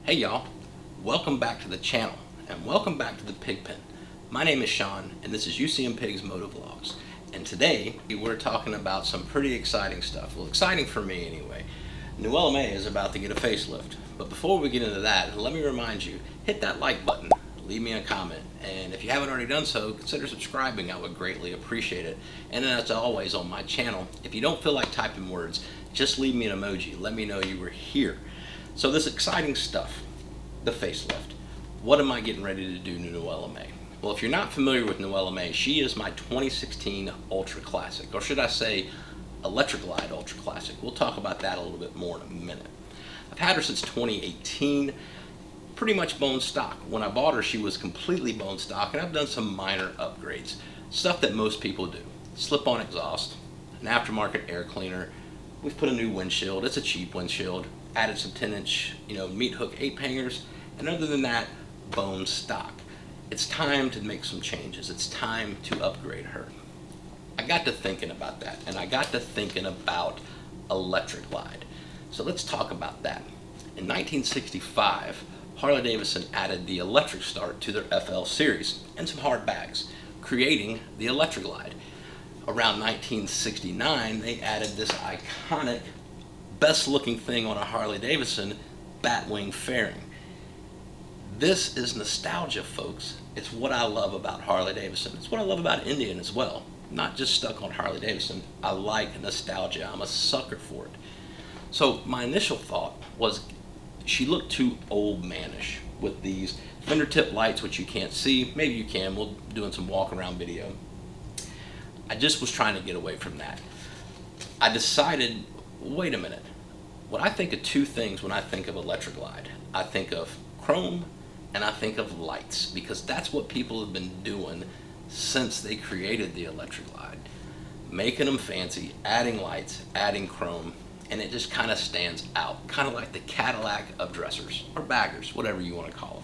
Hey y'all, welcome back to the channel and welcome back to the Pig Pen. My name is Sean and this is UCM Pigs Motovlogs. And today we're talking about some pretty exciting stuff. Well, exciting for me anyway. New LMA is about to get a facelift. But before we get into that, let me remind you, hit that like button, leave me a comment, and if you haven't already done so, consider subscribing. I would greatly appreciate it. And then as always on my channel, if you don't feel like typing words, just leave me an emoji. Let me know you were here. So this exciting stuff, the facelift. What am I getting ready to do to New LMA? Well, if you're not familiar with New LMA, she is my 2016 Ultra Classic, or should I say Electra Glide Ultra Classic. We'll talk about that a little bit more in a minute. I've had her since 2018, pretty much bone stock. When I bought her, she was completely bone stock, and I've done some minor upgrades. Stuff that most people do. Slip-on exhaust, an aftermarket air cleaner. We've put a new windshield. It's a cheap windshield. Added some 10-inch, meat hook ape hangers, and other than that, bone stock. It's time to make some changes. It's time to upgrade her. I got to thinking about that, and I got to thinking about Electra Glide. So let's talk about that. In 1965, Harley-Davidson added the electric start to their FL series and some hard bags, creating the Electra Glide. Around 1969, they added this iconic, best looking thing on a Harley-Davidson, batwing fairing. This is nostalgia, folks. It's what I love about Harley-Davidson. It's what I love about Indian as well. Not just stuck on Harley-Davidson. I like nostalgia. I'm a sucker for it. So my initial thought was she looked too old manish with these fender tip lights, which you can't see. Maybe you can. We're doing some walk around video. I just was trying to get away from that. I decided, wait a minute. When I think of two things when I think of Electra Glide, I think of chrome and I think of lights, because that's what people have been doing since they created the Electra Glide. Making them fancy, adding lights, adding chrome, and it just kind of stands out. Kind of like the Cadillac of dressers, or baggers, whatever you want to call them.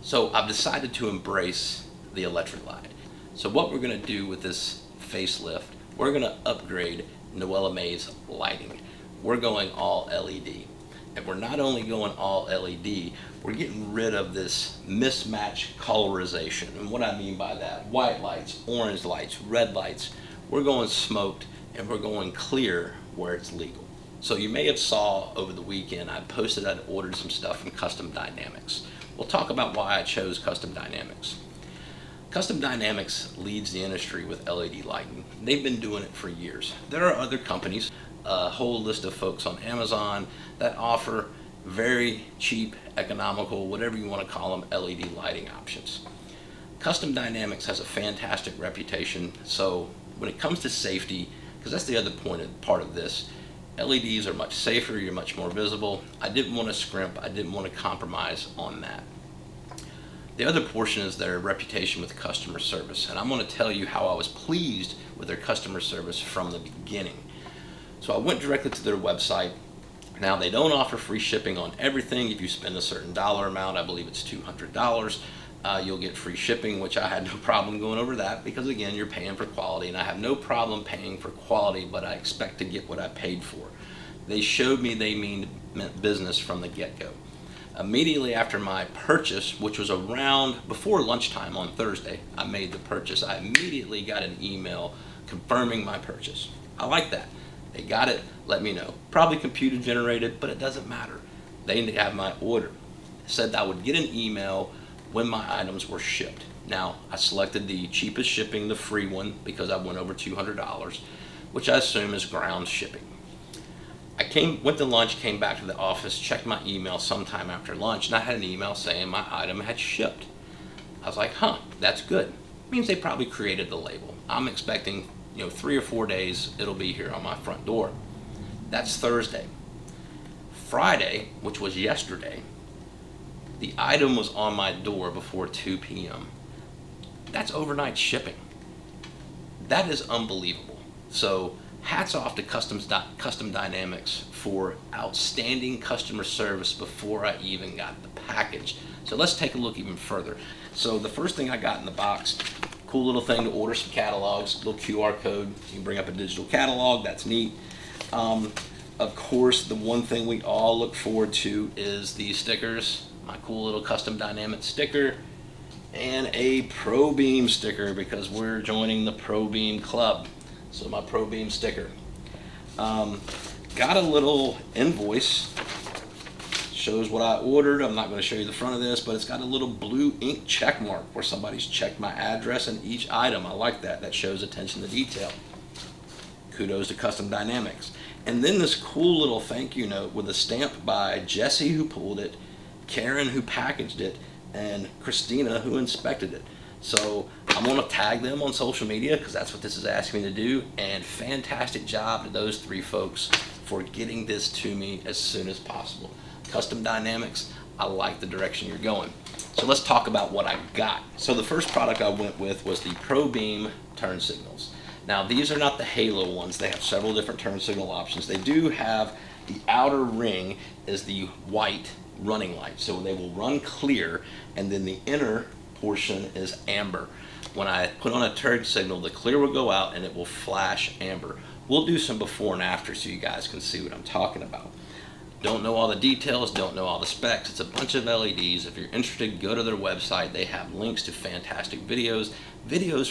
So I've decided to embrace the Electra Glide. So what we're going to do with this facelift, we're going to upgrade New LMA's lighting. We're going all LED. And we're not only going all LED, we're getting rid of this mismatched colorization. And what I mean by that, white lights, orange lights, red lights, we're going smoked and we're going clear where it's legal. So you may have saw over the weekend, I posted I'd ordered some stuff from Custom Dynamics. We'll talk about why I chose Custom Dynamics. Custom Dynamics leads the industry with LED lighting. They've been doing it for years. There are other companies, a whole list of folks on Amazon that offer very cheap, economical, whatever you want to call them, LED lighting options. Custom Dynamics has a fantastic reputation, so when it comes to safety, because that's the other part of this, LEDs are much safer, you're much more visible. I didn't want to scrimp, I didn't want to compromise on that. The other portion is their reputation with customer service, and I'm going to tell you how I was pleased with their customer service from the beginning. So I went directly to their website. Now they don't offer free shipping on everything. If you spend a certain dollar amount, I believe it's $200, you'll get free shipping, which I had no problem going over that because again, you're paying for quality, and I have no problem paying for quality, but I expect to get what I paid for. They showed me they meant business from the get-go. Immediately after my purchase, which was around before lunchtime on Thursday, I made the purchase. I immediately got an email confirming my purchase. I like that. They got it, let me know. Probably computer generated, but it doesn't matter. They have my order. It said that I would get an email when my items were shipped. Now, I selected the cheapest shipping, the free one, because I went over $200, which I assume is ground shipping. I went to lunch, came back to the office, checked my email sometime after lunch, and I had an email saying my item had shipped. I was like, that's good. It means they probably created the label. I'm expecting 3 or 4 days, it'll be here on my front door. That's Thursday. Friday, which was yesterday, the item was on my door before 2 p.m. That's overnight shipping. That is unbelievable. So hats off to Custom Dynamics for outstanding customer service before I even got the package. So let's take a look even further. So the first thing I got in the box, cool little thing to order some catalogs, little QR code. You can bring up a digital catalog, that's neat. of course, the one thing we all look forward to is these stickers. My cool little Custom Dynamics sticker and a ProBEAM sticker, because we're joining the ProBEAM club. So my ProBEAM sticker. Got a little invoice, shows what I ordered. I'm not going to show you the front of this, but it's got a little blue ink check mark where somebody's checked my address in each item. I like that. That shows attention to detail. Kudos to Custom Dynamics. And then this cool little thank you note with a stamp by Jesse, who pulled it, Karen, who packaged it, and Christina, who inspected it. So I'm going to tag them on social media because that's what this is asking me to do. And fantastic job to those three folks for getting this to me as soon as possible. Custom Dynamics, I like the direction you're going. So let's talk about what I got. So the first product I went with was the ProBEAM turn signals. Now these are not the halo ones. They have several different turn signal options. They do have the outer ring is the white running light, so they will run clear, and then the inner portion is amber. When I put on a turn signal, the clear will go out and it will flash amber. We'll do some before and after so you guys can see what I'm talking about. Don't know all the details, don't know all the specs. It's a bunch of LEDs. If you're interested, go to their website. They have links to fantastic videos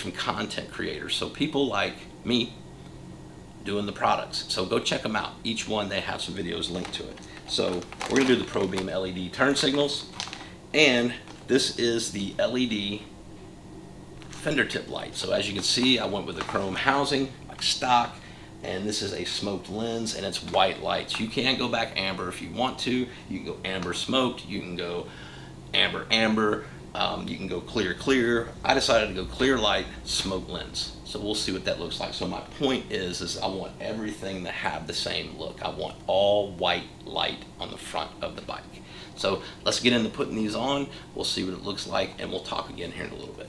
from content creators, so people like me doing the products. So go check them out. Each one, they have some videos linked to it. So we're going to do the ProBEAM LED turn signals, and this is the LED fender tip light. So as you can see, I went with the chrome housing like stock, and this is a smoked lens, and it's white lights. You can go back amber if you want to. You can go amber smoked, you can go amber amber, you can go clear clear. I decided to go clear light smoked lens. So we'll see what that looks like. So my point is I want everything to have the same look. I want all white light on the front of the bike. So let's get into putting these on. We'll see what it looks like, and we'll talk again here in a little bit.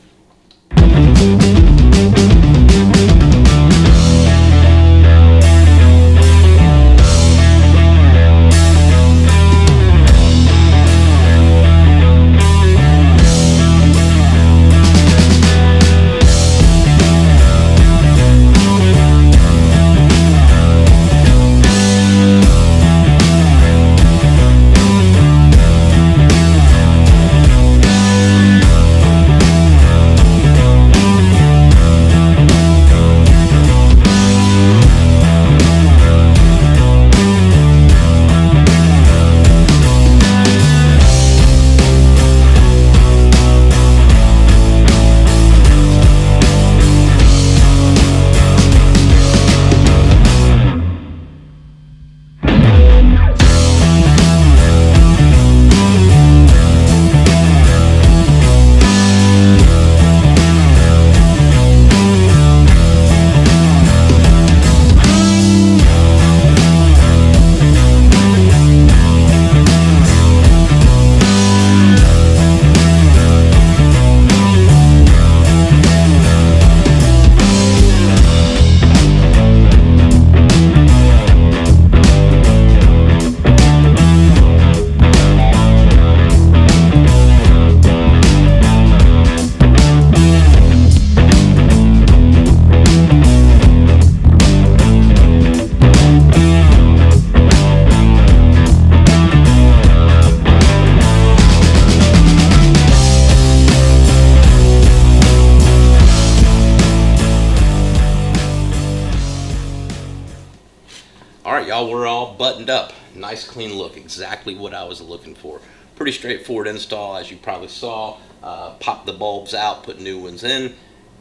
Alright y'all, we're all buttoned up. Nice clean look, exactly what I was looking for. Pretty straightforward install, as you probably saw. Pop the bulbs out, put new ones in.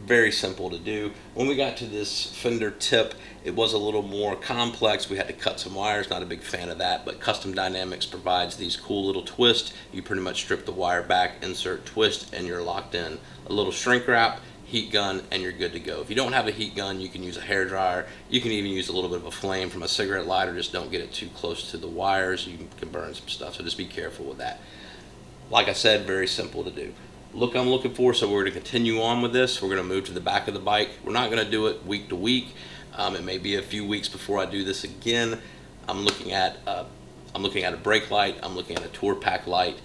Very simple to do. When we got to this fender tip, it was a little more complex. We had to cut some wires, not a big fan of that, but Custom Dynamics provides these cool little twists. You pretty much strip the wire back, insert twist, and you're locked in. A little shrink wrap, heat gun, and you're good to go. If you don't have a heat gun, you can use a hair dryer. You can even use a little bit of a flame from a cigarette lighter. Just don't get it too close to the wires. You can burn some stuff, so just be careful with that. Like I said, very simple to do. Look I'm looking for, so we're going to continue on with this. We're going to move to the back of the bike. We're not going to do it week to week. It may be a few weeks before I do this again. I'm looking at a brake light. I'm looking at a tour pack light.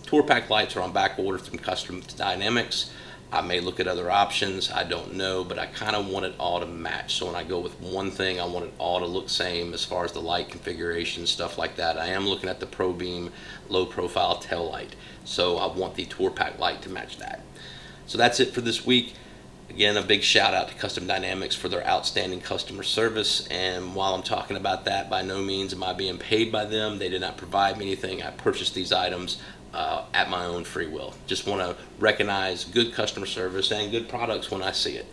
Tour pack lights are on back order from Custom Dynamics. I may look at other options, I don't know, but I kind of want it all to match. So when I go with one thing, I want it all to look same as far as the light configuration, stuff like that. I am looking at the ProBEAM low profile tail light, so I want the tour pack light to match that. So that's it for this week. Again, a big shout out to Custom Dynamics for their outstanding customer service. And while I'm talking about that, by no means am I being paid by them. They did not provide me anything. I purchased these items at my own free will. Just want to recognize good customer service and good products when I see it.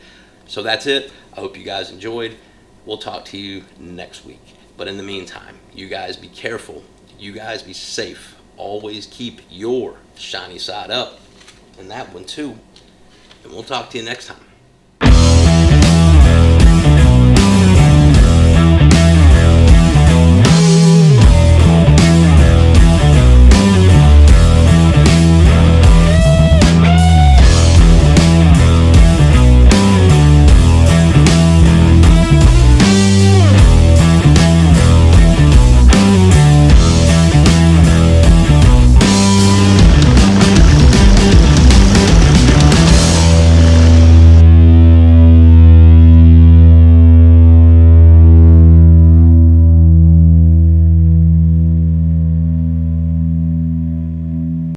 So that's it. I hope you guys enjoyed. We'll talk to you next week. But in the meantime, you guys be careful. You guys be safe. Always keep your shiny side up. And that one too. And we'll talk to you next time.